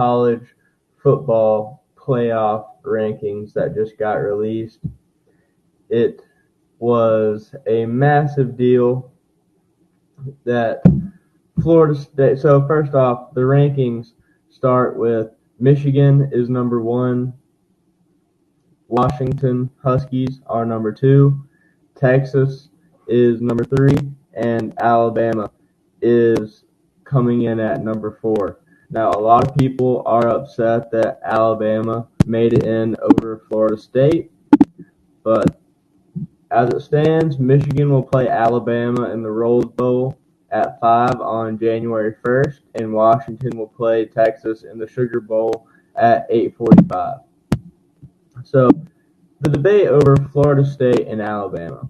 college football playoff rankings that just got released. It was a massive deal that Florida State. So first off, the rankings start with Michigan is number 1, Washington Huskies are number 2, Texas is number 3, and Alabama is coming in at number 4. Now, a lot of people are upset that Alabama made it in over Florida State, but as it stands, Michigan will play Alabama in the Rose Bowl at 5 on January 1st, and Washington will play Texas in the Sugar Bowl at 8:45. So, the debate over Florida State and Alabama.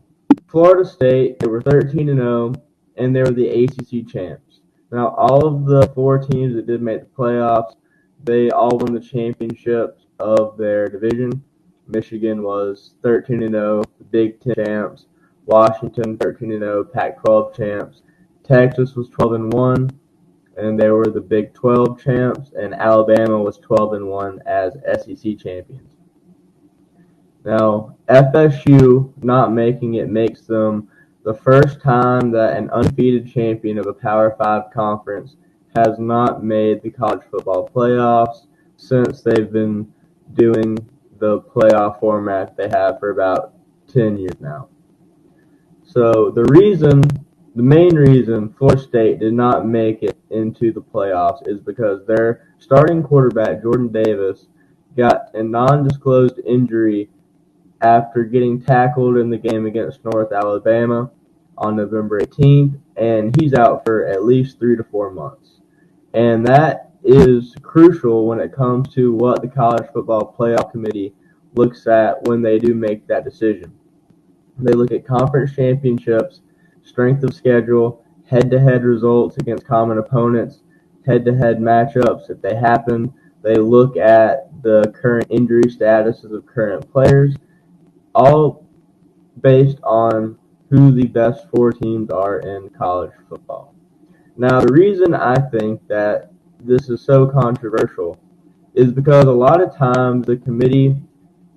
Florida State, they were 13-0, and they were the ACC champs. Now, all of the 4 teams that did make the playoffs, they all won the championships of their division. Michigan was 13-0, the Big Ten champs. Washington 13-0, Pac-12 champs. Texas was 12-1, and they were the Big 12 champs. And Alabama was 12-1 as SEC champions. Now, FSU not making it makes them the first time that an undefeated champion of a Power 5 conference has not made the college football playoffs since they've been doing the playoff format they have for about 10 years now. So the main reason Florida State did not make it into the playoffs is because their starting quarterback, Jordan Davis, got a non-disclosed injury after getting tackled in the game against North Alabama on November 18th, and he's out for at least 3 to 4 months. And that is crucial when it comes to what the College Football Playoff Committee looks at when they do make that decision. They look at conference championships, strength of schedule, head-to-head results against common opponents, head-to-head matchups if they happen. They look at the current injury statuses of current players, all based on who the best 4 teams are in college football. Now, the reason I think that this is so controversial is because a lot of times the committee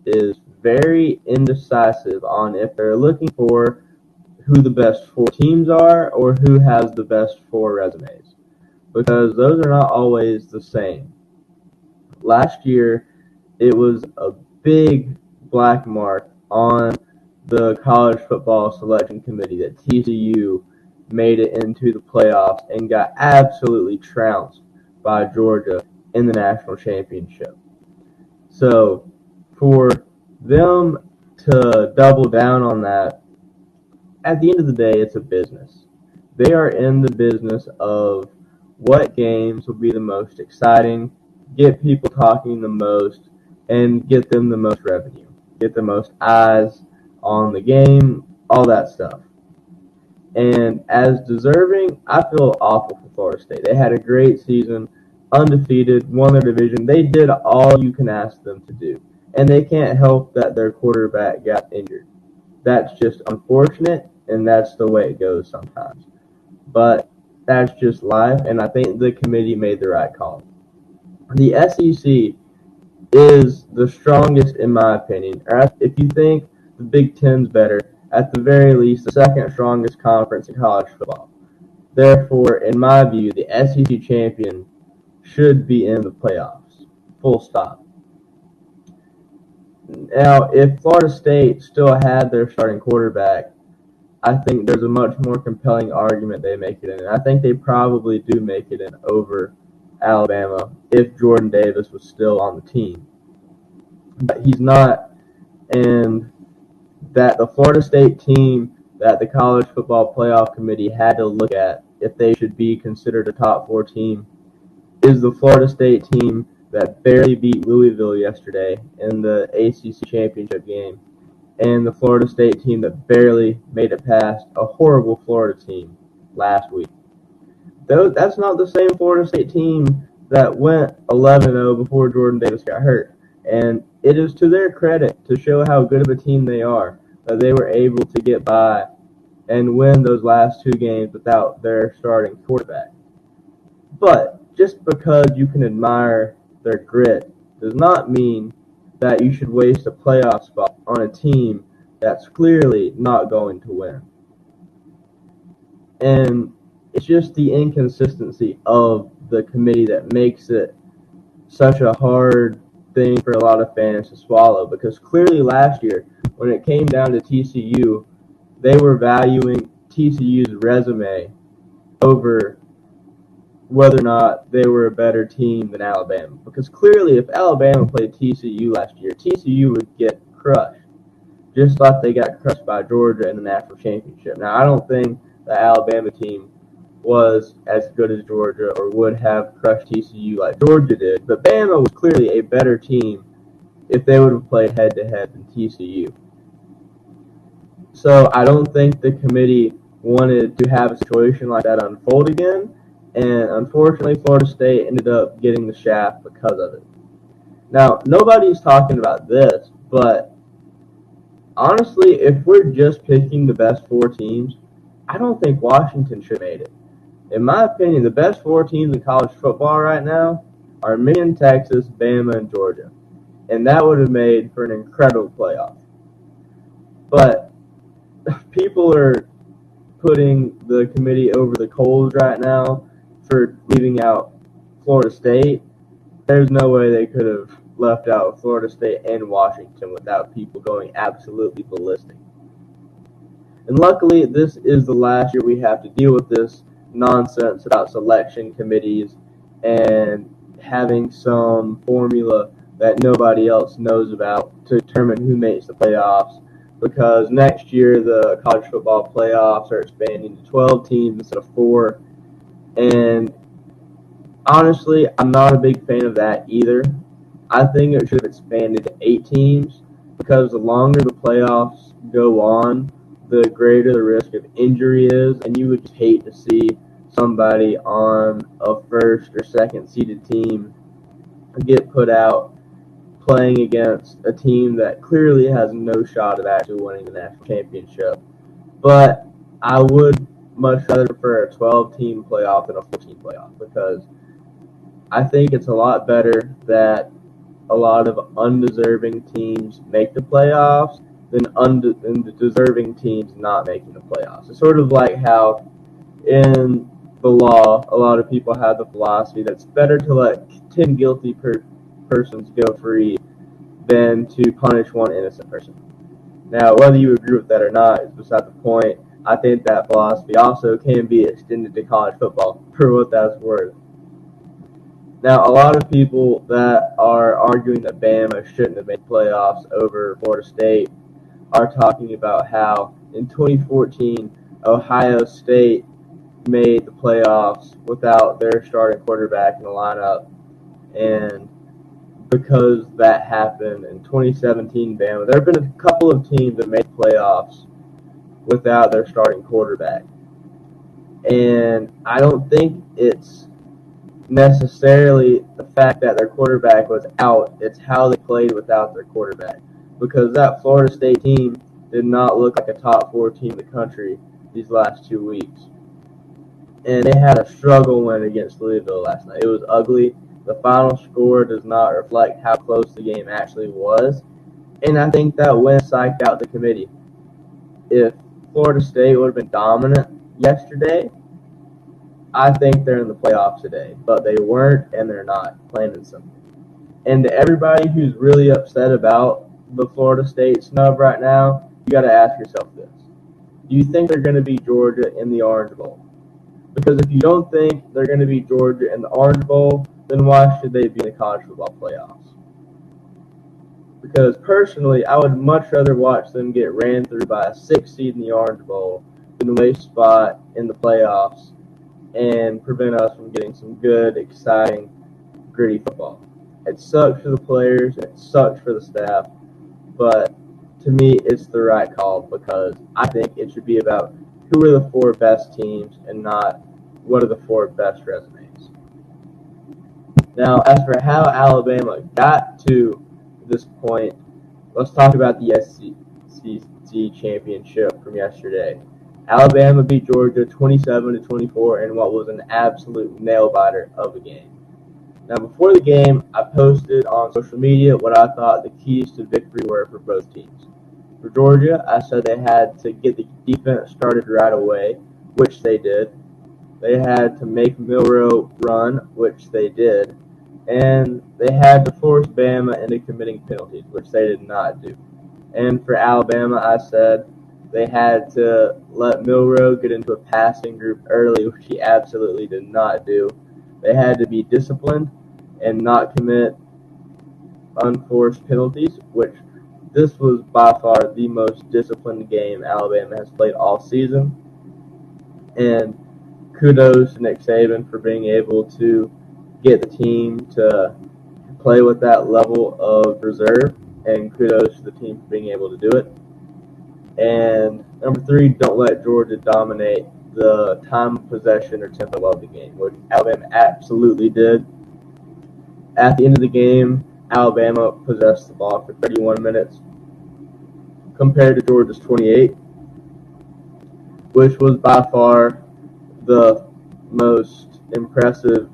is very indecisive on if they're looking for who the best 4 teams are or who has the best 4 resumes, because those are not always the same. Last year, it was a big black mark on the College Football Selection Committee that TCU made it into the playoffs and got absolutely trounced by Georgia in the national championship. So for them to double down on that, at the end of the day, it's a business. They are in the business of what games will be the most exciting, get people talking the most, and get them the most revenue, get the most eyes on the game, all that stuff. And as deserving, I feel awful for Florida State. They had a great season, undefeated, won their division. They did all you can ask them to do. And they can't help that their quarterback got injured. That's just unfortunate, and that's the way it goes sometimes. But that's just life, and I think the committee made the right call. The SEC is the strongest, in my opinion. Or if you think the Big Ten's better, at the very least, the second strongest conference in college football. Therefore, in my view, the SEC champion should be in the playoffs. Full stop. Now, if Florida State still had their starting quarterback, I think there's a much more compelling argument they make it in. And I think they probably do make it in over Alabama if Jordan Davis was still on the team. But he's not, and that the Florida State team that the College Football Playoff Committee had to look at if they should be considered a top 4 team is the Florida State team that barely beat Louisville yesterday in the ACC championship game, and the Florida State team that barely made it past a horrible Florida team last week. That's not the same Florida State team that went 11-0 before Jordan Davis got hurt. And it is to their credit to show how good of a team they are that they were able to get by and win those last 2 games without their starting quarterback. But just because you can admire their grit, does not mean that you should waste a playoff spot on a team that's clearly not going to win. And it's just the inconsistency of the committee that makes it such a hard thing for a lot of fans to swallow, because clearly last year, when it came down to TCU, they were valuing TCU's resume over whether or not they were a better team than Alabama. Because clearly, if Alabama played TCU last year, TCU would get crushed, just like they got crushed by Georgia in the national championship. Now, I don't think the Alabama team was as good as Georgia or would have crushed TCU like Georgia did, but Bama was clearly a better team if they would have played head-to-head than TCU. So I don't think the committee wanted to have a situation like that unfold again, and unfortunately Florida State ended up getting the shaft because of it. Now, nobody's talking about this, but honestly, if we're just picking the best four teams, I don't think Washington should have made it. In my opinion, the best four teams in college football right now are Michigan, Texas, Bama, and Georgia. And that would have made for an incredible playoff. But people are putting the committee over the coals right now for leaving out Florida State. There's no way they could have left out Florida State and Washington without people going absolutely ballistic. And luckily, this is the last year we have to deal with this nonsense about selection committees and having some formula that nobody else knows about to determine who makes the playoffs, because next year the college football playoffs are expanding to 12 teams instead of 4. And honestly, I'm not a big fan of that either. I think it should have expanded to 8 teams, because the longer the playoffs go on, the greater the risk of injury is, and you would just hate to see somebody on a first or second seeded team get put out playing against a team that clearly has no shot of actually winning the national championship. But I would much rather prefer a 12-team playoff than a 14 playoff, because I think it's a lot better that a lot of undeserving teams make the playoffs than the deserving teams not making the playoffs. It's sort of like how in the law, a lot of people have the philosophy that it's better to let 10 guilty persons go free than to punish one innocent person. Now, whether you agree with that or not is beside the point. I think that philosophy also can be extended to college football, for what that's worth. Now, a lot of people that are arguing that Bama shouldn't have made playoffs over Florida State are talking about how in 2014, Ohio State made the playoffs without their starting quarterback in the lineup. And because that happened in 2017, Bama, there have been a couple of teams that made playoffs without their starting quarterback. And I don't think it's necessarily the fact that their quarterback was out. It's how they played without their quarterback. Because that Florida State team did not look like a top 4 team in the country these last 2 weeks. And they had a struggle win against Louisville last night. It was ugly. The final score does not reflect how close the game actually was. And I think that win psyched out the committee. If Florida State would have been dominant yesterday, I think they're in the playoffs today. But they weren't, and they're not, plain and simple. And to everybody who's really upset about the Florida State snub right now, you got to ask yourself this. Do you think they're going to beat Georgia in the Orange Bowl? Because if you don't think they're going to beat Georgia in the Orange Bowl, then why should they be in the college football playoffs? Because personally, I would much rather watch them get ran through by a 6 seed in the Orange Bowl than waste a spot in the playoffs and prevent us from getting some good, exciting, gritty football. It sucks for the players, and it sucks for the staff, but to me, it's the right call, because I think it should be about who are the 4 best teams and not what are the 4 best resumes. Now, as for how Alabama got to this point, let's talk about the SEC championship from yesterday. Alabama beat Georgia 27-24 in what was an absolute nail-biter of a game. Now, before the game, I posted on social media what I thought the keys to victory were for both teams. For Georgia, I said they had to get the defense started right away, which they did. They had to make Milroe run, which they did. And they had to force Bama into committing penalties, which they did not do. And for Alabama, I said they had to let Milroe get into a passing group early, which he absolutely did not do. They had to be disciplined and not commit unforced penalties, which this was by far the most disciplined game Alabama has played all season. And kudos to Nick Saban for being able to get the team to play with that level of reserve, and kudos to the team for being able to do it. And number 3, don't let Georgia dominate the time of possession or tempo of the game, which Alabama absolutely did. At the end of the game, Alabama possessed the ball for 31 minutes compared to Georgia's 28, which was by far the most impressive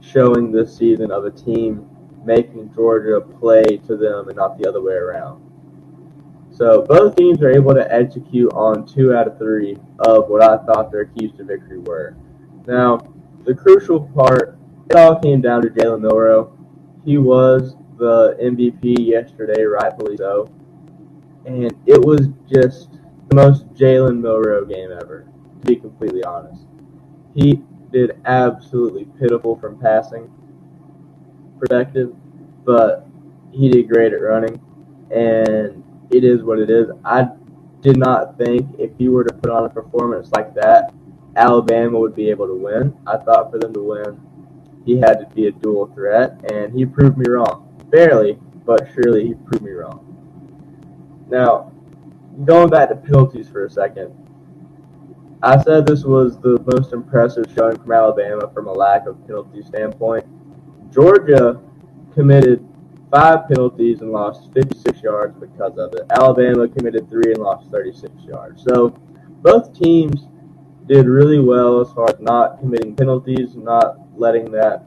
showing this season of a team making Georgia play to them and not the other way around. So both teams are able to execute on 2 out of 3 of what I thought their keys to victory were. Now, the crucial part, it all came down to Jalen Milroe. He was the MVP yesterday, rightfully so. And it was just the most Jalen Milroe game ever, to be completely honest. He did absolutely pitiful from passing perspective, but he did great at running, and it is what it is. I did not think if he were to put on a performance like that, Alabama would be able to win. I thought for them to win, he had to be a dual threat, and he proved me wrong. Barely, but surely he proved me wrong. Now, going back to penalties for a second, I said this was the most impressive showing from Alabama from a lack of penalty standpoint. Georgia committed 5 penalties and lost 56 yards because of it. Alabama committed 3 and lost 36 yards. So both teams did really well as far as not committing penalties, not letting that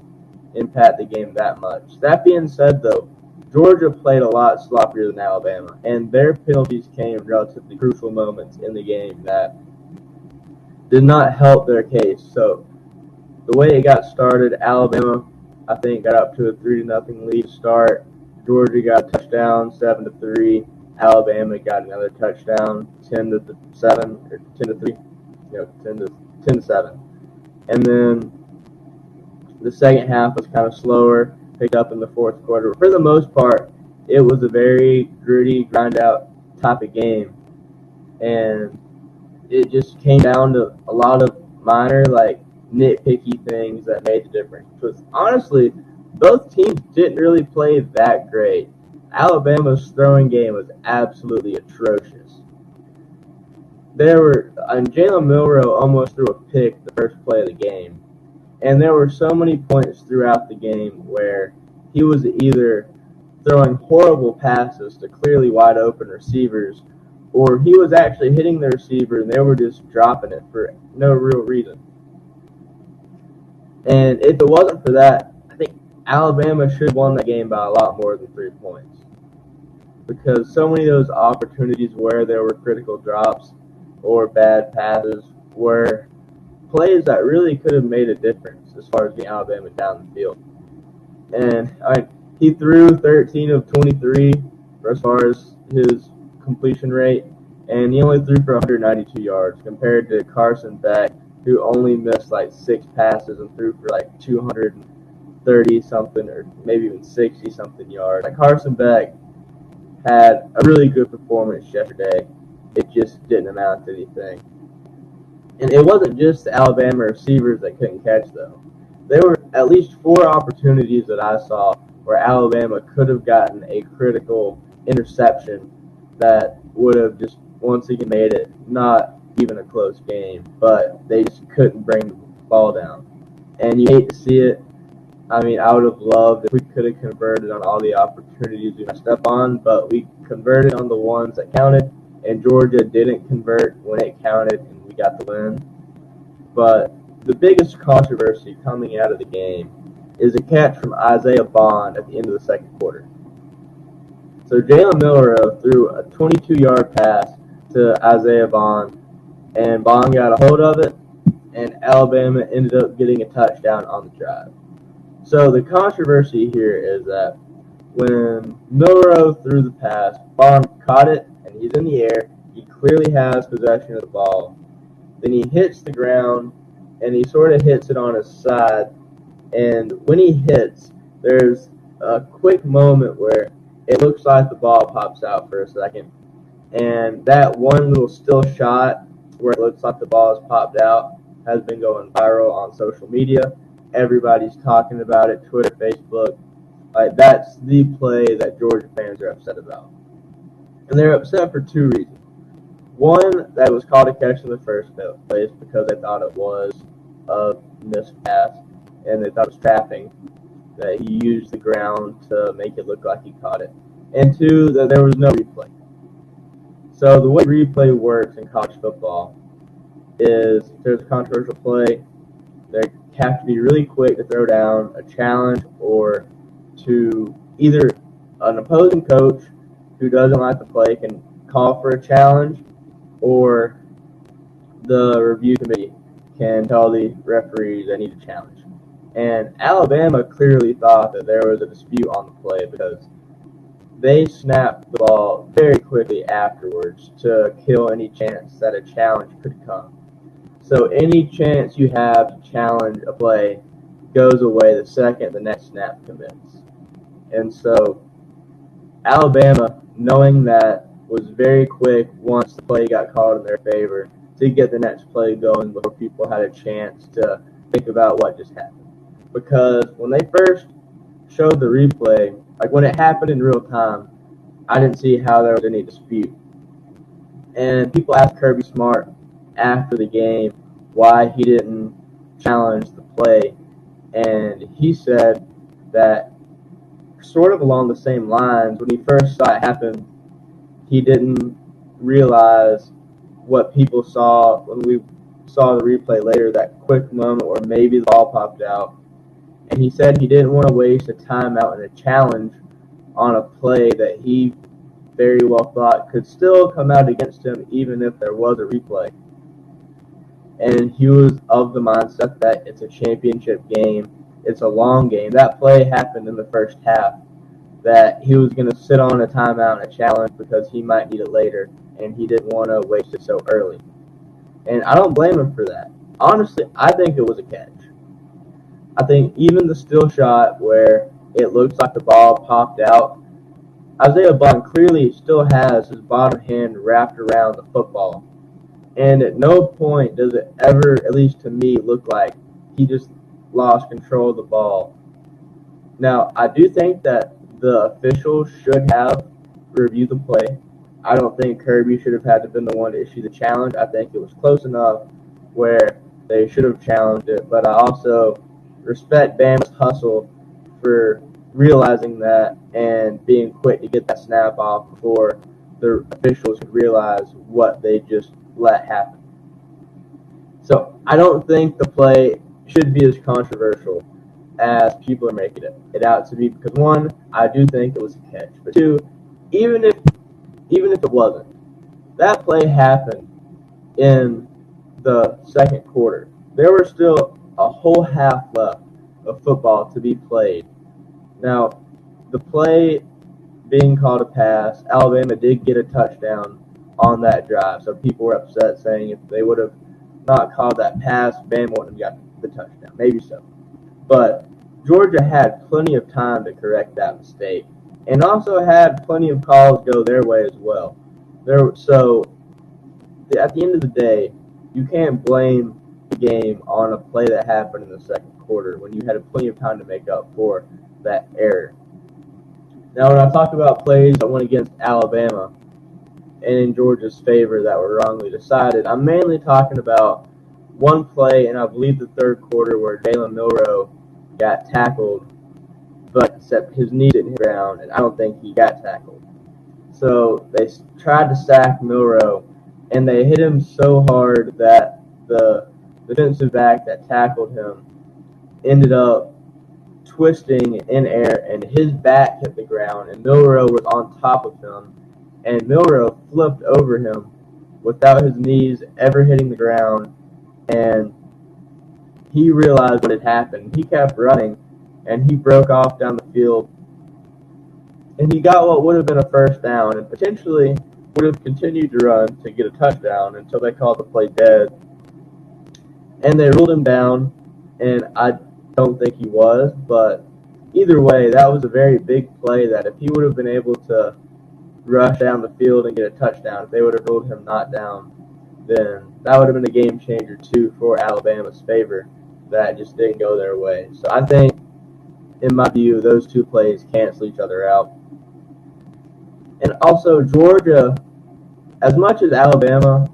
impact the game that much. That being said, though, Georgia played a lot sloppier than Alabama, and their penalties came in relatively crucial moments in the game that did not help their case. So the way it got started, Alabama, I think, got up to a 3-0 lead start. Georgia got a touchdown, 7-3. Alabama got another touchdown, 10-7 or 10-3, 10-7. And then the second half was kind of slower, picked up in the fourth quarter. For the most part, it was a very gritty, grind-out type of game, and it just came down to a lot of minor, nitpicky things that made the difference. Because honestly, both teams didn't really play that great. Alabama's throwing game was absolutely atrocious. Jalen Milroe almost threw a pick the first play of the game. And there were so many points throughout the game where he was either throwing horrible passes to clearly wide open receivers, or he was actually hitting the receiver and they were just dropping it for no real reason. And if it wasn't for that, I think Alabama should have won that game by a lot more than 3 points. Because so many of those opportunities where there were critical drops or bad passes were plays that really could have made a difference as far as getting Alabama down the field. And he threw 13 of 23 as far as his completion rate, and he only threw for 192 yards compared to Carson Beck, who only missed 6 passes and threw for 230-something or maybe even 60-something yards. Carson Beck had a really good performance yesterday. It just didn't amount to anything. And it wasn't just the Alabama receivers that couldn't catch, though. There were at least 4 opportunities that I saw where Alabama could have gotten a critical interception that would have just once again made it not even a close game, but they just couldn't bring the ball down. And you hate to see it. I would have loved if we could have converted on all the opportunities we messed up on, but we converted on the ones that counted, and Georgia didn't convert when it counted, and we got the win. But the biggest controversy coming out of the game is a catch from Isaiah Bond at the end of the second quarter. So Jalen Milroe threw a 22-yard pass to Isaiah Bond, and Bond got a hold of it, and Alabama ended up getting a touchdown on the drive. So the controversy here is that when Milroe threw the pass, Bond caught it, and he's in the air. He clearly has possession of the ball. Then he hits the ground, and he sort of hits it on his side. And when he hits, there's a quick moment where it looks like the ball pops out for a second. And that one little still shot where it looks like the ball has popped out has been going viral on social media. Everybody's talking about it, Twitter, Facebook. Like, that's the play that Georgia fans are upset about. And they're upset for two reasons. One, that it was called a catch in the first place because they thought it was a missed pass, and they thought it was trapping, that he used the ground to make it look like he caught it. And two, that there was no replay. So the way replay works in college football is if there's a controversial play, they have to be really quick to throw down a challenge or to either an opposing coach who doesn't like the play can call for a challenge, or the review committee can tell the referees they need a challenge. And Alabama clearly thought that there was a dispute on the play because they snapped the ball very quickly afterwards to kill any chance that a challenge could come. So any chance you have to challenge a play goes away the second the next snap commits. And so Alabama, knowing that, was very quick once the play got called in their favor to get the next play going before people had a chance to think about what just happened. Because when they first showed the replay, like when it happened in real time, I didn't see how there was any dispute. And people asked Kirby Smart after the game why he didn't challenge the play. And he said that sort of along the same lines, when he first saw it happen, he didn't realize what people saw when we saw the replay later, that quick moment where maybe the ball popped out. And he said he didn't want to waste a timeout and a challenge on a play that he very well thought could still come out against him even if there was a replay. And he was of the mindset that it's a championship game. It's a long game. That play happened in the first half, that he was going to sit on a timeout and a challenge because he might need it later, and he didn't want to waste it so early. And I don't blame him for that. Honestly, I think it was a catch. I think even the still shot where it looks like the ball popped out, Isaiah Bond clearly still has his bottom hand wrapped around the football. And at no point does it ever, at least to me, look like he just lost control of the ball. Now, I do think that the officials should have reviewed the play. I don't think Kirby should have had to been the one to issue the challenge. I think it was close enough where they should have challenged it. But I also respect Bama's hustle for realizing that and being quick to get that snap off before the officials could realize what they just let happen. So I don't think the play should be as controversial as people are making it out to be, because one, I do think it was a catch, but two, even if it wasn't, that play happened in the second quarter. There were still a whole half left of football to be played. Now, the play being called a pass, Alabama did get a touchdown on that drive, so people were upset saying if they would have not called that pass, Bama wouldn't have got the touchdown. Maybe so. But Georgia had plenty of time to correct that mistake, and also had plenty of calls go their way as well. So at the end of the day, you can't blame the game on a play that happened in the second quarter when you had plenty of time to make up for that error. Now, when I talk about plays that went against Alabama and in Georgia's favor that were wrongly decided, I'm mainly talking about one play, and I believe the third quarter, where Jalen Milroe got tackled, but except his knee didn't hit the ground, and I don't think he got tackled. So they tried to sack Milroe, and they hit him so hard that the defensive back that tackled him ended up twisting in air, and his back hit the ground, and Milroe was on top of him, and Milroe flipped over him without his knees ever hitting the ground, and he realized what had happened. He kept running, and he broke off down the field, and he got what would have been a first down, and potentially would have continued to run to get a touchdown until they called the play dead. And they ruled him down, and I don't think he was, but either way, that was a very big play that if he would have been able to rush down the field and get a touchdown, if they would have ruled him not down, then that would have been a game changer too for Alabama's favor. That just didn't go their way. So I think, in my view, those two plays cancel each other out. And also, Georgia, as much as Alabama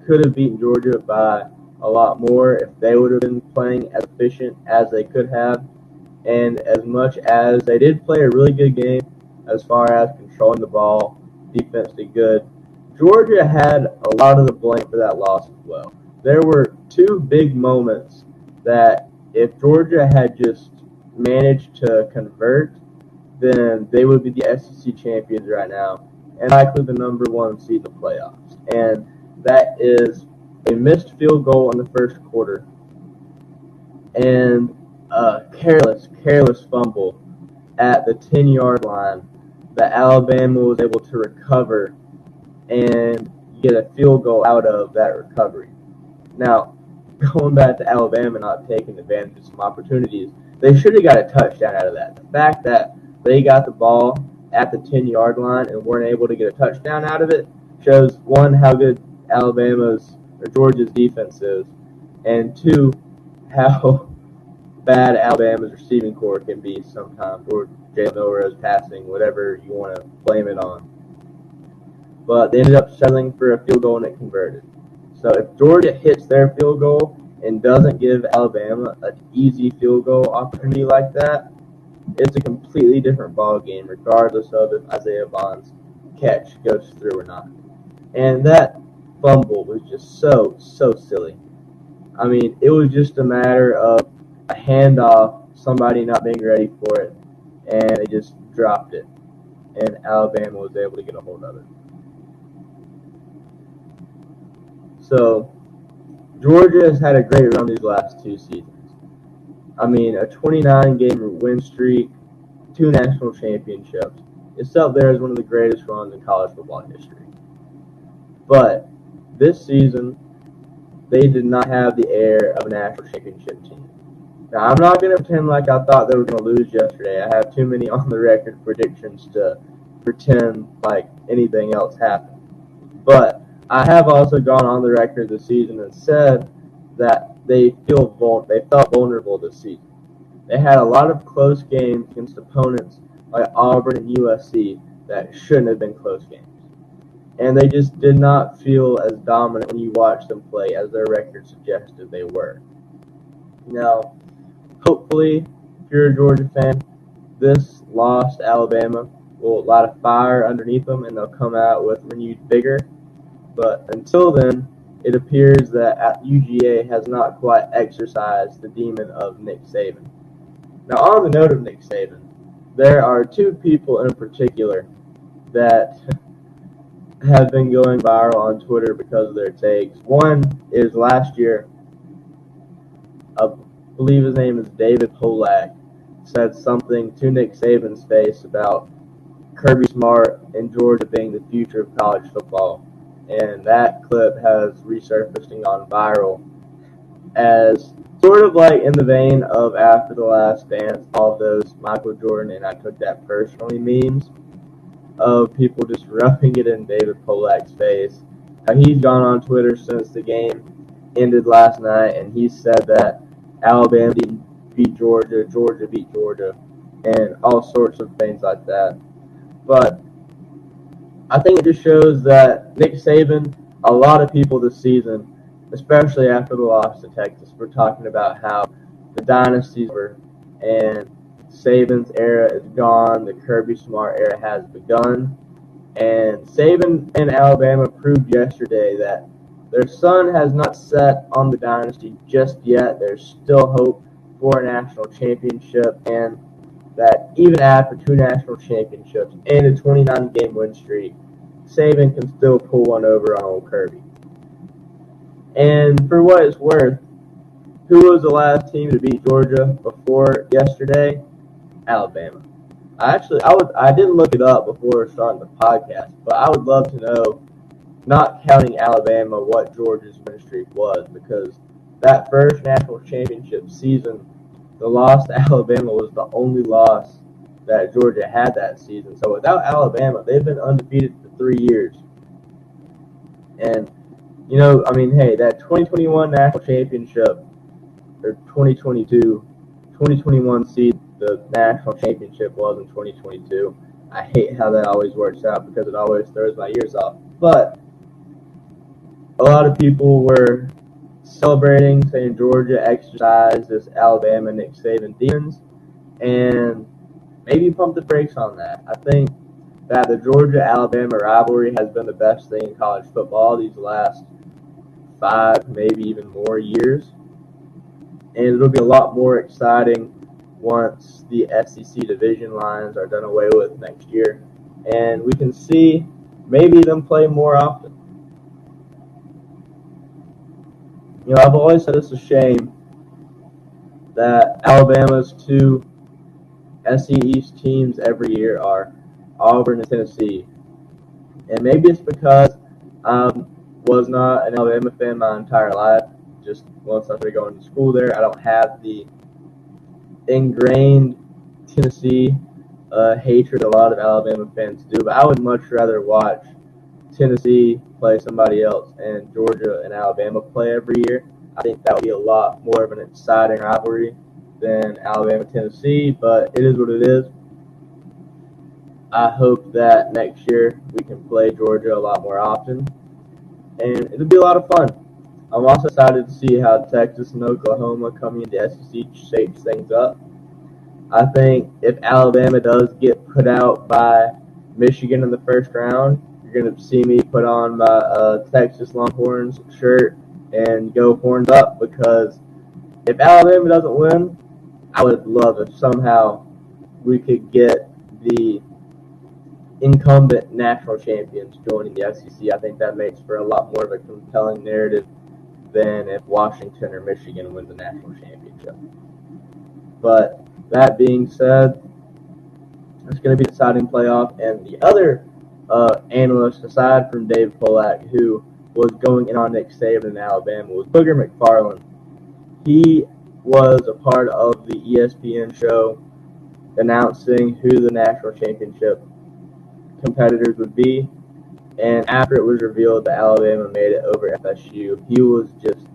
could have beaten Georgia by a lot more if they would have been playing as efficient as they could have, and as much as they did play a really good game as far as controlling the ball, defense did good, Georgia had a lot of the blame for that loss as well. There were two big moments that if Georgia had just managed to convert, then they would be the SEC champions right now and likely the number one seed in the playoffs. And that is a missed field goal in the first quarter and a careless fumble at the 10-yard line that Alabama was able to recover and get a field goal out of that recovery. Now, going back to Alabama not taking advantage of some opportunities, they should have got a touchdown out of that. The fact that they got the ball at the 10-yard line and weren't able to get a touchdown out of it shows, one, how good Georgia's defense is, and two, how bad Alabama's receiving corps can be sometimes, or Jalen Milroe's passing, whatever you want to blame it on. But they ended up settling for a field goal and it converted. So if Georgia hits their field goal and doesn't give Alabama an easy field goal opportunity like that, it's a completely different ball game, regardless of if Isaiah Bond's catch goes through or not. And that fumble was just so silly. I mean, it was just a matter of a handoff, somebody not being ready for it, and they just dropped it. And Alabama was able to get a hold of it. So, Georgia has had a great run these last two seasons. I mean, a 29-game win streak, 2 national championships. It's up there as one of the greatest runs in college football history. But this season, they did not have the air of a national championship team. Now, I'm not going to pretend like I thought they were going to lose yesterday. I have too many on-the-record predictions to pretend like anything else happened. But I have also gone on the record this season and said that they felt vulnerable this season. They had a lot of close games against opponents like Auburn and USC that shouldn't have been close games. And they just did not feel as dominant when you watch them play as their record suggested they were. Now, hopefully, if you're a Georgia fan, this loss to Alabama will light a fire underneath them and they'll come out with renewed vigor. But until then, it appears that UGA has not quite exorcised the demon of Nick Saban. Now, on the note of Nick Saban, there are two people in particular that have been going viral on Twitter because of their takes. One is last year, I believe his name is David Polak, said something to Nick Saban's face about Kirby Smart and Georgia being the future of college football. And that clip has resurfaced and gone viral as sort of like in the vein of After the Last Dance, all those Michael Jordan and I took that personally memes of people just rubbing it in David Polak's face. He's gone on Twitter since the game ended last night, and he said that Alabama didn't beat Georgia, Georgia beat Georgia, and all sorts of things like that. But I think it just shows that Nick Saban, a lot of people this season, especially after the loss to Texas, were talking about how the dynasty's over and Saban's era is gone, the Kirby Smart era has begun. And Saban and Alabama proved yesterday that their sun has not set on the dynasty just yet. There's still hope for a national championship, and that even after 2 national championships and a 29-game win streak, Saban can still pull one over on old Kirby. And for what it's worth, who was the last team to beat Georgia before yesterday? Alabama. I didn't look it up before starting the podcast, but I would love to know, not counting Alabama, what Georgia's win streak was, because that first national championship season, the loss to Alabama was the only loss that Georgia had that season. So without Alabama, they've been undefeated for 3 years. And, hey, that 2021 national championship, or 2021 seed, the national championship was in 2022. I hate how that always works out because it always throws my ears off. But a lot of people were celebrating, saying Georgia exercised this Alabama Nick Saban defense, and maybe pump the brakes on that. I think that the Georgia-Alabama rivalry has been the best thing in college football these last 5, maybe even more years. And it'll be a lot more exciting once the SEC division lines are done away with next year. And we can see maybe them play more often. I've always said it's a shame that Alabama's 2 SEC East teams every year are Auburn and Tennessee. And maybe it's because I was not an Alabama fan my entire life. Just once I started going to school there, I don't have the ingrained Tennessee hatred a lot of Alabama fans do. But I would much rather watch Tennessee play somebody else and Georgia and Alabama play every year. I think that would be a lot more of an exciting rivalry than Alabama-Tennessee, but it is what it is. I hope that next year we can play Georgia a lot more often, and it'll be a lot of fun. I'm also excited to see how Texas and Oklahoma coming into SEC shapes things up. I think if Alabama does get put out by Michigan in the first round, you're going to see me put on my Texas Longhorns shirt and go horns up, because if Alabama doesn't win, I would love if somehow we could get the incumbent national champions joining the SEC. I think that makes for a lot more of a compelling narrative than if Washington or Michigan wins the national championship. But that being said, it's going to be an exciting playoff. And the other analyst, aside from Dave Polak, who was going in on Nick Saban in Alabama, was Booger McFarland. He was a part of the ESPN show announcing who the national championship competitors would be. And after it was revealed that Alabama made it over FSU, he was just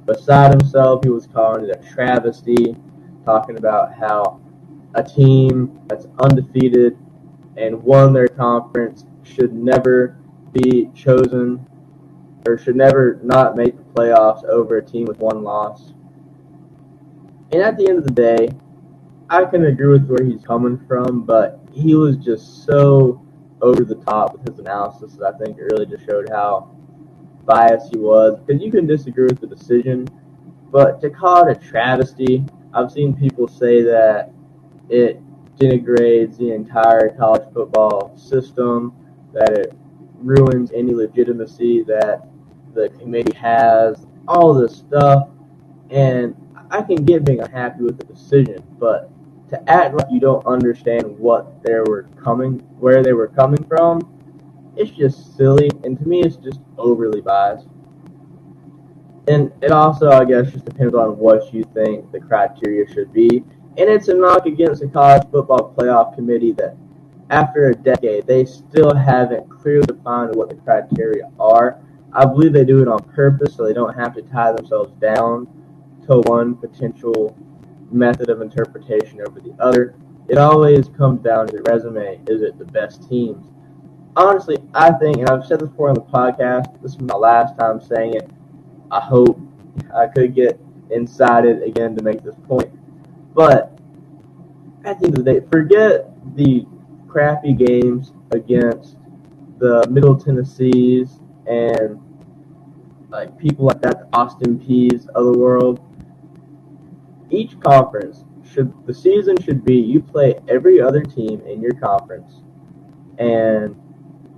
beside himself. He was calling it a travesty, talking about how a team that's undefeated and won their conference should never be chosen, or should never not make the playoffs over a team with 1 loss. And at the end of the day, I can agree with where he's coming from, but he was just so over the top with his analysis that I think it really just showed how biased he was. Because you can disagree with the decision, but to call it a travesty, I've seen people say that it denigrates the entire college football system, that it ruins any legitimacy that the committee has, all this stuff. And I can get being unhappy with the decision, but to act like you don't understand where they were coming from, it's just silly, and to me it's just overly biased. And it also, I guess, just depends on what you think the criteria should be. And it's a knock against the college football playoff committee that after a decade, they still haven't clearly defined what the criteria are. I believe they do it on purpose so they don't have to tie themselves down to one potential method of interpretation over the other. It always comes down to the resume. Is it the best teams? Honestly, I think, and I've said this before on the podcast, this is my last time saying it. I hope I could get incited again to make this point. But at the end of the day, forget the crappy games against the Middle Tennessees and like people like that, the Austin Peays of the world. each conference the season should be you play every other team in your conference, and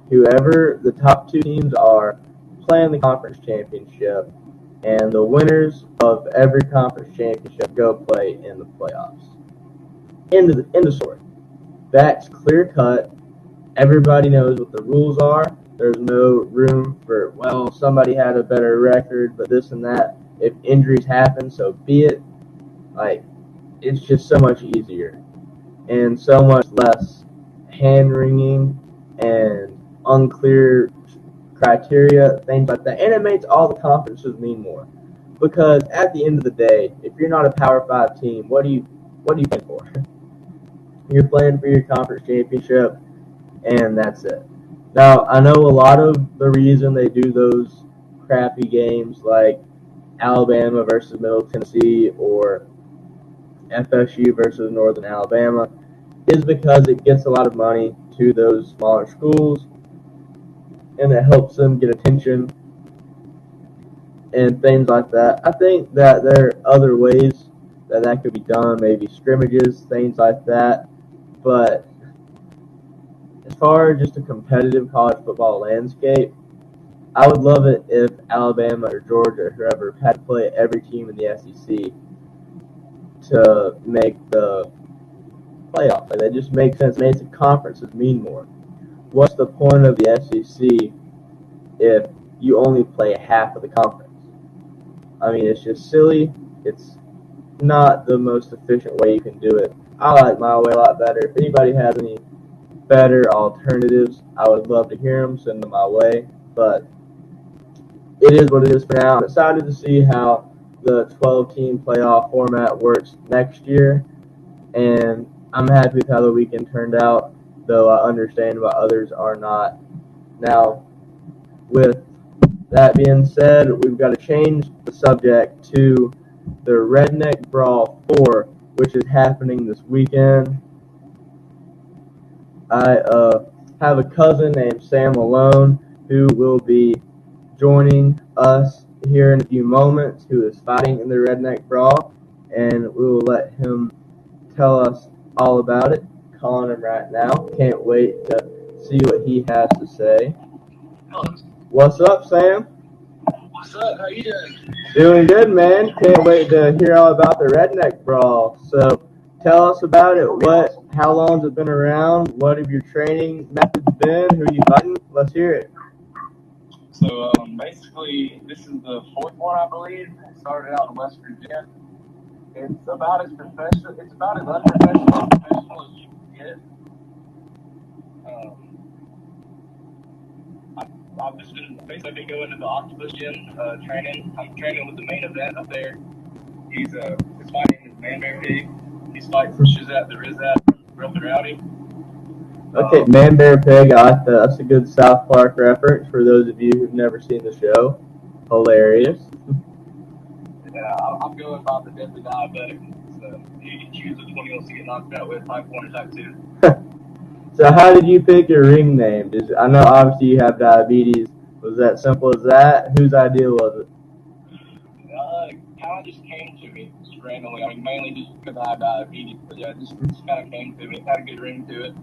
whoever the top two teams are play in the conference championship, and the winners of every conference championship go play in the playoffs. End of story. That's clear cut. Everybody knows what the rules are. There's no room for, well, somebody had a better record, but this and that. If injuries happen, so be it. Like, it's just so much easier and so much less hand-wringing and unclear criteria, things like that. And it makes all the conferences mean more. Because at the end of the day, if you're not a Power 5 team, what do you play for? You're playing for your conference championship, and that's it. Now, I know a lot of the reason they do those crappy games like Alabama versus Middle Tennessee or FSU versus Northern Alabama is because it gets a lot of money to those smaller schools, and it helps them get attention and things like that. I think that there are other ways that could be done, maybe scrimmages, things like that. But as far as just a competitive college football landscape, I would love it if Alabama or Georgia or whoever had to play every team in the SEC to make the playoff. Like, that just makes sense. It makes the conferences mean more. What's the point of the SEC if you only play half of the conference? I mean, it's just silly. It's not the most efficient way you can do it. I like my way a lot better. If anybody has any better alternatives, I would love to hear them. Send them my way. But it is what it is for now. I'm excited to see how the 12-team playoff format works next year, and I'm happy with how the weekend turned out, though I understand why others are not. Now, with that being said, we've got to change the subject to the Redneck Brawl 4, which is happening this weekend. I have a cousin named Sam Malone who will be joining us here in a few moments, who is fighting in the Redneck Brawl, and we will let him tell us all about it. Calling him right now. Can't wait to see what he has to say. Hello. What's up, Sam? What's up? How you doing? Doing good, man. Can't wait to hear all about the Redneck Brawl. So, tell us about it. How long has it been around? What have your training methods been? Who are you fighting? Let's hear it. So, basically, this is the fourth one, I believe. It started out in West Virginia. It's about as professional. It's about as unprofessional and professional as you can get. I've just been going to the Octopus Gym training. I'm training with the main event up there. His fight name is Man Bear Pig. He's fighting for Shizat the Rizat from Rough and Rowdy. Okay, Man Bear Pig. I like that. That's a good South Park reference for those of you who've never seen the show. Hilarious. Yeah, I'm going about the deadly diabetic. So you can choose which one he wants to get knocked out with, type 1 or type 2. So how did you pick your ring name? I know obviously you have diabetes. Was that simple as that? Whose idea was it? Kind of just came to me just randomly. I mean, mainly just because I have diabetes. But yeah, it just kind of came to me. It had a good ring to it.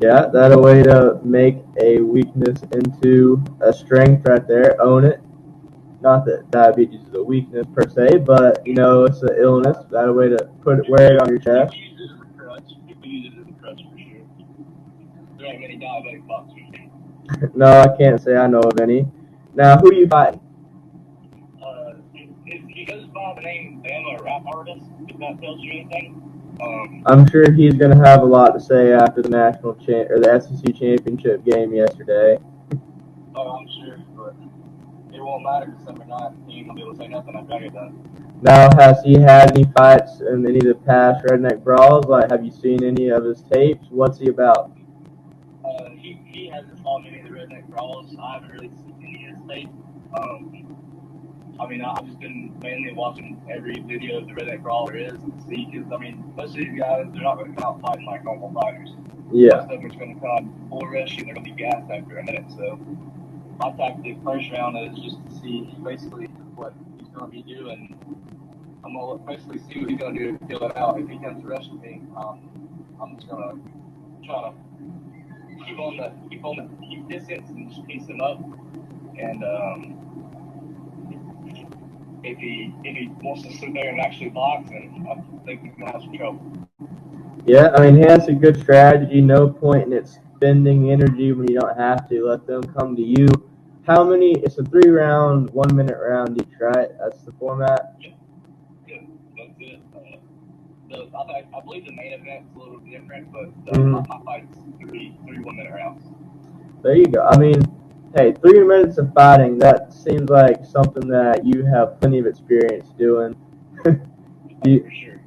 Yeah, that's a way to make a weakness into a strength right there. Own it. Not that diabetes is a weakness per se, but it's an illness. That's a way to wear it on your chest. People use it as a crutch. People use it as a crutch for sure. There ain't many diabetic boxers. No, I can't say I know of any. Now, who are you fighting? He goes by the name Bama, a rap artist, if that tells you anything. I'm sure he's going to have a lot to say after the the SEC championship game yesterday. Oh, I'm sure, but it won't matter December 9th. He ain't going to be able to say nothing after I get done. Now, has he had any fights in any of the past Redneck Brawls? Like, have you seen any of his tapes? What's he about? He hasn't fought any of the Redneck Brawls. I haven't really seen any of his tapes. I mean, I've just been mainly watching every video of the Redneck Brawl there is to see, because, I mean, most of these guys, they're not going to come out fighting like normal fighters. Yeah. Most of them are going to come out full rush and they're going to be gassed after a minute. So my tactic first round is just to see basically what he's going to be doing I'm gonna basically see what he's gonna do to fill it out. If he comes to wrestle me, I'm just gonna try to keep distance and just piece him up. And if he wants to sit there and actually box, then I think he's gonna have some trouble. Yeah, I mean, he has a good strategy. No point in it spending energy when you don't have to. Let them come to you. How many? It's a 3-round, 1 minute round each, right? That's the format. Yeah, that's it. I believe the main event's a little different, but my fight's three 1 minute rounds. There you go. I mean, hey, 3 minutes of fighting, that seems like something that you have plenty of experience doing. For sure.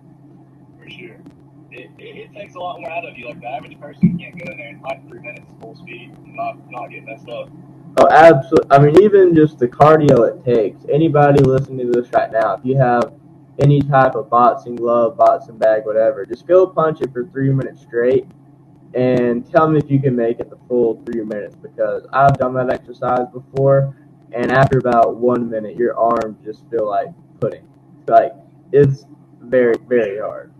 It takes a lot more out of you. Like, the average person can't go in there and fight 3 minutes full speed and not get messed up. Oh, absolutely. I mean, even just the cardio it takes. Anybody listening to this right now, if you have any type of boxing glove, boxing bag, whatever, just go punch it for 3 minutes straight and tell me if you can make it the full 3 minutes, because I've done that exercise before, and after about 1 minute, your arms just feel like pudding. Like, it's very, very hard.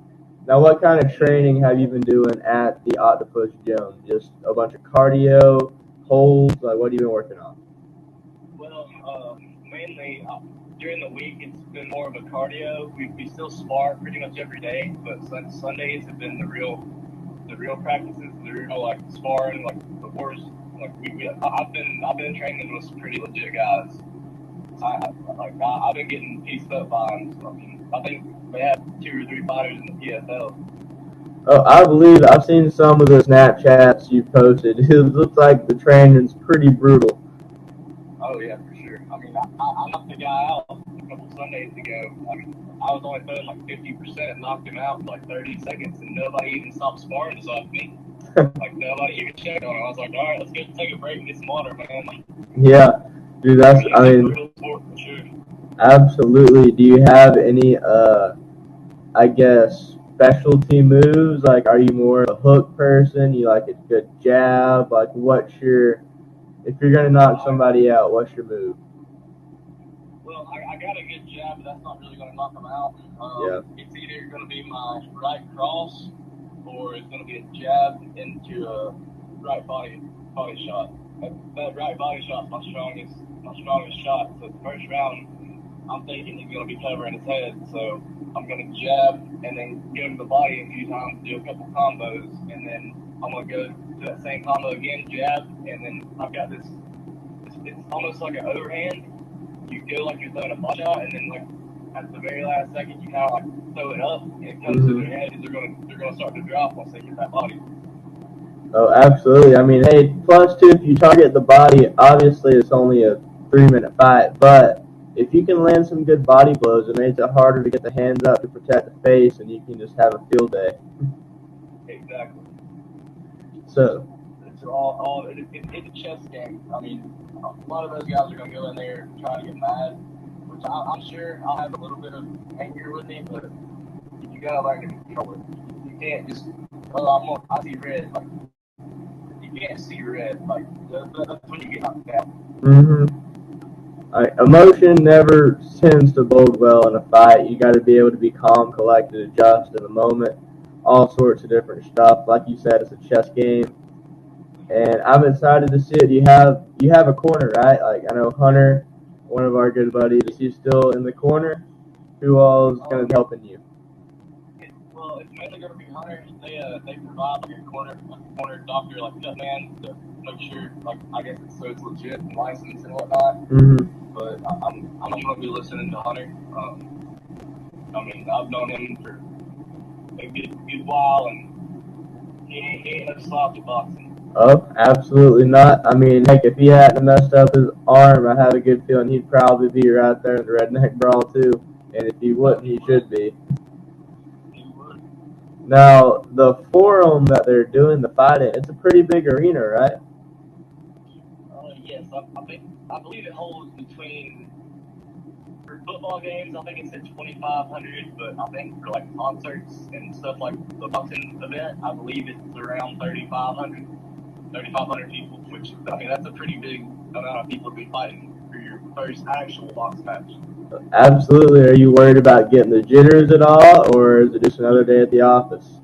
Now, what kind of training have you been doing at the Octopus Gym? Just a bunch of cardio, holds? Like, what have you been working on? Well, mainly during the week, it's been more of a cardio. We still spar pretty much every day, but Sundays have been the real practices, the real like sparring, like the wars. Like I've been training with some pretty legit guys. I've been getting pieced up by them. I think they have 2 or 3 fighters in the PFL. Oh, I believe I've seen some of the Snapchats you've posted. It looks like the training's pretty brutal. Oh yeah, for sure. I mean, I knocked the guy out a couple Sundays ago. I mean, I was only throwing like 50%, knocked him out in like 30 seconds, and nobody even stopped sparring besides me. Like, nobody even checked on him. I was like, all right, let's go take a break and get some water, man. Like, Yeah, dude, I mean, for sure. absolutely. Do you have any, I guess, specialty moves? Like, are you more of a hook person? You like a good jab? Like, if you're going to knock somebody out, what's your move? Well, I got a good jab, but that's not really going to knock them out. Yeah. It's either going to be my right cross, or it's going to be a jab into a right body shot. That right body shot's my strongest shot. So the first round, I'm thinking he's going to be covering his head, so I'm going to jab and then go to the body a few times, do a couple combos, and then I'm going to go to that same combo again, jab, and then I've got this. It's almost like an overhand. You go like you're throwing a body shot, and then like at the very last second, you kind of like throw it up, and it comes to their head, and they're gonna start to drop once they get that body. Oh, absolutely. I mean, hey, plus two, if you target the body, obviously it's only a 3-minute fight, but if you can land some good body blows, it makes it harder to get the hands up to protect the face, and you can just have a field day. Exactly. So it's a chess game. I mean, a lot of those guys are gonna go in there trying to get mad, which I'm sure I'll have a little bit of anger with me, but you gotta learn to control it. You can't just, I see red. Like, you can't see red. Like, that's when you get knocked down. Emotion never tends to bode well in a fight. You got to be able to be calm, collected, adjust in the moment. All sorts of different stuff. Like you said, it's a chess game, and I'm excited to see it. You have a corner, right? Like, I know Hunter, one of our good buddies. Is he still in the corner? Who all is going to be helping you? Well, it's mainly going to be Hunter. They provide like a corner doctor, like cut man, to make sure, like, I guess it's legit and licensed and whatnot. But I'm going to be listening to Hunter. I mean, I've known him for a good while, and he ain't no sloppy boxing. Oh, absolutely not. I mean, heck, if he hadn't messed up his arm, I have a good feeling he'd probably be right there in the redneck brawl too. And if he wouldn't, he should be. Now, the forum that they're doing the fight in, it's a pretty big arena, right? Yes, I believe it holds between, for football games, I think it's at 2,500, but I think for like concerts and stuff like the boxing event, I believe it's around 3,500 people, which, I mean, that's a pretty big amount of people to be fighting for your first actual box match. Absolutely. Are you worried about getting the jitters at all, or is it just another day at the office?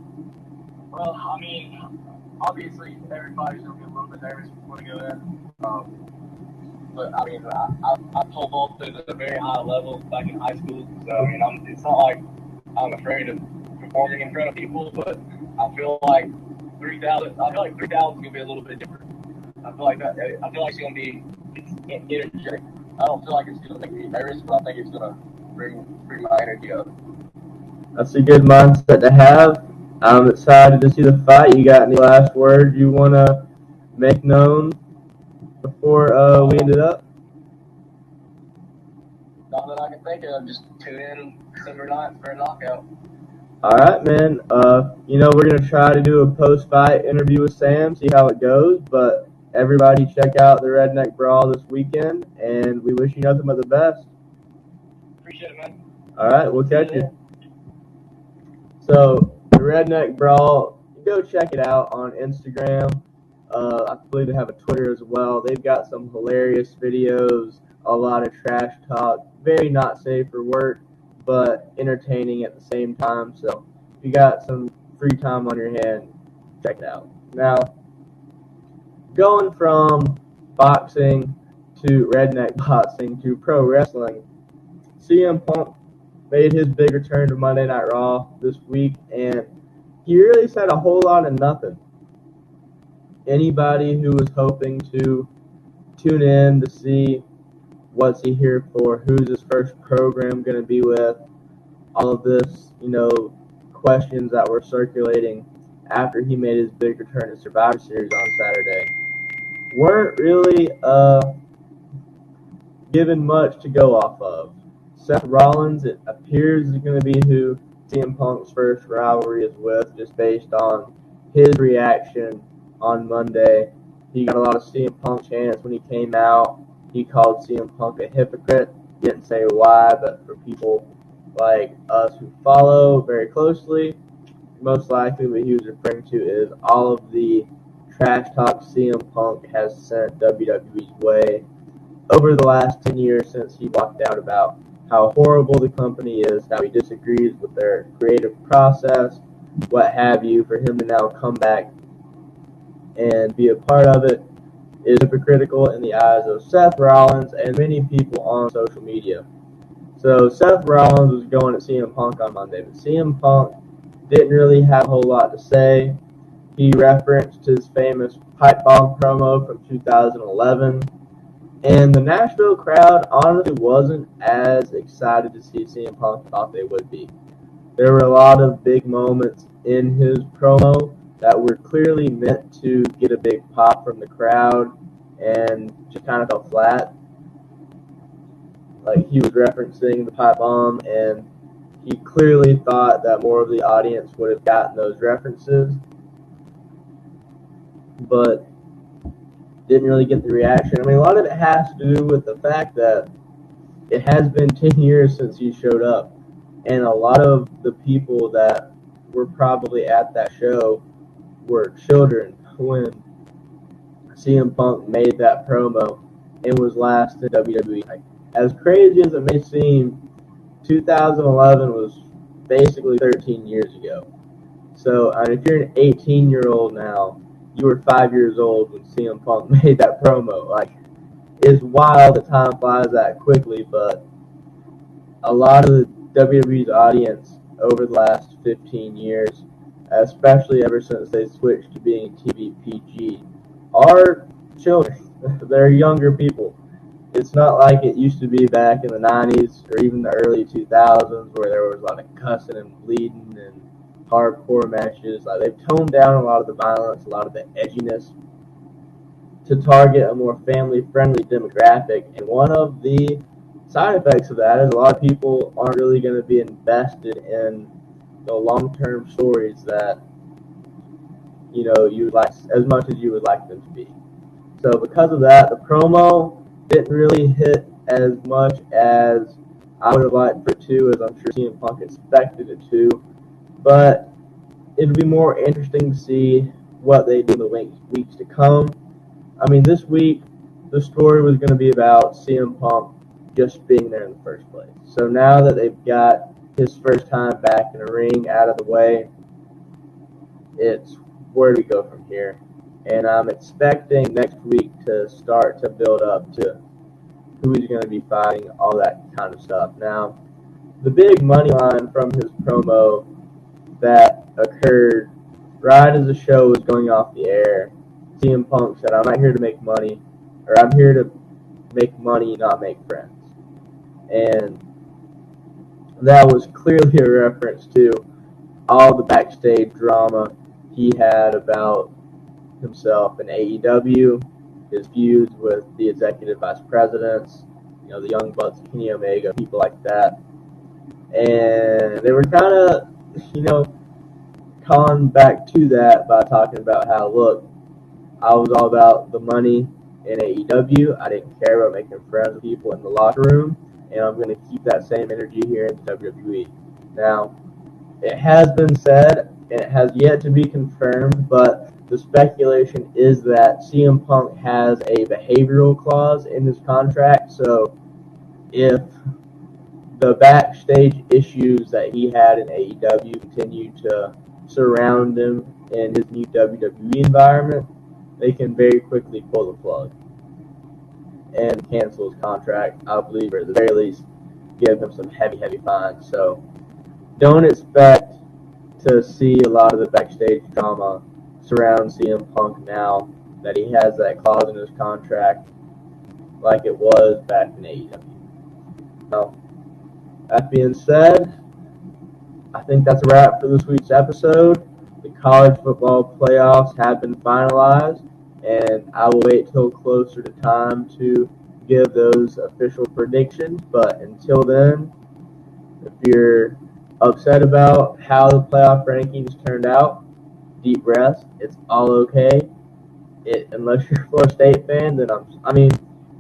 Well, I mean, obviously everybody's gonna be a little bit nervous before they go in. But I mean, I pole vaulted at a very high level back in high school, so I mean, it's not like I'm afraid of performing in front of people, but I feel like 3,000. I feel like 3,000 is gonna be a little bit different. I feel like that. I feel like it's gonna be energetic. I don't feel like it's gonna make me nervous, but I think it's gonna bring my energy up. That's a good mindset to have. I'm excited to see the fight. You got any last words you want to make known before we end it up? Not that I can think of. Just tune in December 9th for a knockout. All right, man. We're going to try to do a post-fight interview with Sam, see how it goes. But everybody check out the Redneck Brawl this weekend, and we wish you nothing but the best. Appreciate it, man. All right, we'll catch you. So, the Redneck Brawl, go check it out on Instagram. I believe they have a Twitter as well. They've got some hilarious videos, a lot of trash talk, very not safe for work, but entertaining at the same time. So if you got some free time on your hand, check it out. Now, going from boxing to redneck boxing to pro wrestling, CM Punk made his big return to Monday Night Raw this week, and he really said a whole lot of nothing. Anybody who was hoping to tune in to see what's he here for, who's his first program going to be with, all of this, questions that were circulating after he made his big return to Survivor Series on Saturday, weren't really given much to go off of. Seth Rollins, it appears, is going to be who CM Punk's first rivalry is with, just based on his reaction on Monday. He got a lot of CM Punk chants when he came out. He called CM Punk a hypocrite. Didn't say why, but for people like us who follow very closely, most likely what he was referring to is all of the trash talk CM Punk has sent WWE's way over the last 10 years since he walked out about how horrible the company is, how he disagrees with their creative process, what have you. For him to now come back and be a part of it is hypocritical in the eyes of Seth Rollins and many people on social media. So Seth Rollins was going at CM Punk on Monday, but CM Punk didn't really have a whole lot to say. He referenced his famous pipe bomb promo from 2011, and the Nashville crowd honestly wasn't as excited to see CM Punk thought they would be. There were a lot of big moments in his promo that were clearly meant to get a big pop from the crowd and just kind of fell flat. Like, he was referencing the pipe bomb, and he clearly thought that more of the audience would have gotten those references, but didn't really get the reaction. I mean, a lot of it has to do with the fact that it has been 10 years since he showed up, and a lot of the people that were probably at that show were children when CM Punk made that promo and was last in WWE. As crazy as it may seem, 2011 was basically 13 years ago. So if you're an 18-year-old now, you were 5 years old when CM Punk made that promo. Like, it's wild that time flies that quickly, but a lot of the WWE's audience over the last 15 years, especially ever since they switched to being TV PG, are children. They're younger people. It's not like it used to be back in the 90s or even the early 2000s where there was a lot of cussing and bleeding and hardcore matches. Like, they've toned down a lot of the violence, a lot of the edginess to target a more family-friendly demographic. And one of the side effects of that is a lot of people aren't really going to be invested in the long-term stories that you would like as much as you would like them to be. So because of that, the promo didn't really hit as much as I would have liked for it to, as I'm sure CM Punk expected it to. But it'll be more interesting to see what they do in the weeks to come. I mean, this week, the story was going to be about CM Punk just being there in the first place. So now that they've got his first time back in a ring out of the way, it's where do we go from here? And I'm expecting next week to start to build up to who he's going to be fighting, all that kind of stuff. Now, the big money line from his promo that occurred right as the show was going off the air, CM Punk said, "I'm not here to make money, or I'm here to make money, not make friends." And that was clearly a reference to all the backstage drama he had about himself in AEW, his feuds with the executive vice presidents, the Young Bucks, Kenny Omega, people like that. And they were kind of, calling back to that by talking about how, look, I was all about the money in AEW. I didn't care about making friends with people in the locker room, and I'm going to keep that same energy here in WWE. Now, it has been said, and it has yet to be confirmed, but the speculation is that CM Punk has a behavioral clause in his contract, so if the backstage issues that he had in AEW continue to surround him in his new WWE environment, they can very quickly pull the plug and cancel his contract, I believe, or at the very least, give him some heavy, heavy fines. So don't expect to see a lot of the backstage drama surround CM Punk now that he has that clause in his contract like it was back in AEW. Now, that being said, I think that's a wrap for this week's episode. The college football playoffs have been finalized, and I will wait till closer to time to give those official predictions. But until then, if you're upset about how the playoff rankings turned out, deep breaths. It's all okay. Unless you're a Florida State fan, then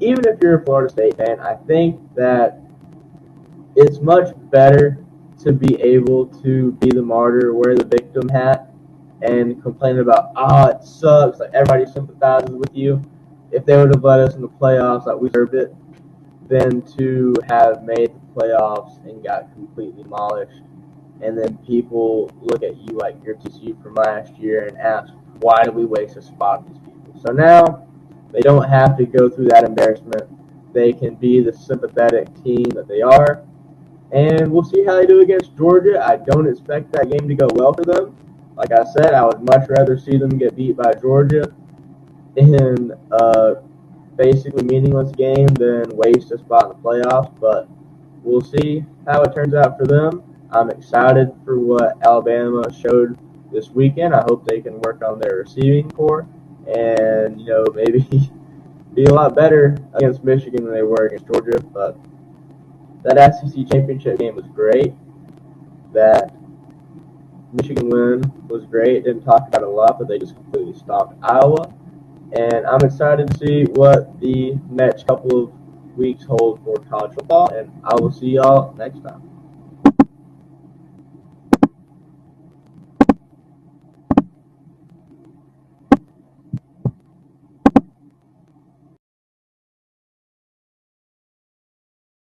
even if you're a Florida State fan, I think that it's much better to be able to be the martyr, wear the victim hat, and complain about, it sucks, like everybody sympathizes with you. If they would have let us in the playoffs, like we deserved it, than to have made the playoffs and got completely demolished. And then people look at you like you're TCU from last year and ask, why did we waste a spot on these people? So now they don't have to go through that embarrassment. They can be the sympathetic team that they are. And we'll see how they do against Georgia. I don't expect that game to go well for them. Like I said, I would much rather see them get beat by Georgia in a basically meaningless game than waste a spot in the playoffs. But we'll see how it turns out for them. I'm excited for what Alabama showed this weekend. I hope they can work on their receiving core and, maybe be a lot better against Michigan than they were against Georgia. But that SEC championship game was great. That Michigan win was great. Didn't talk about it a lot, but they just completely stomped Iowa. And I'm excited to see what the next couple of weeks hold for college football. And I will see y'all next time.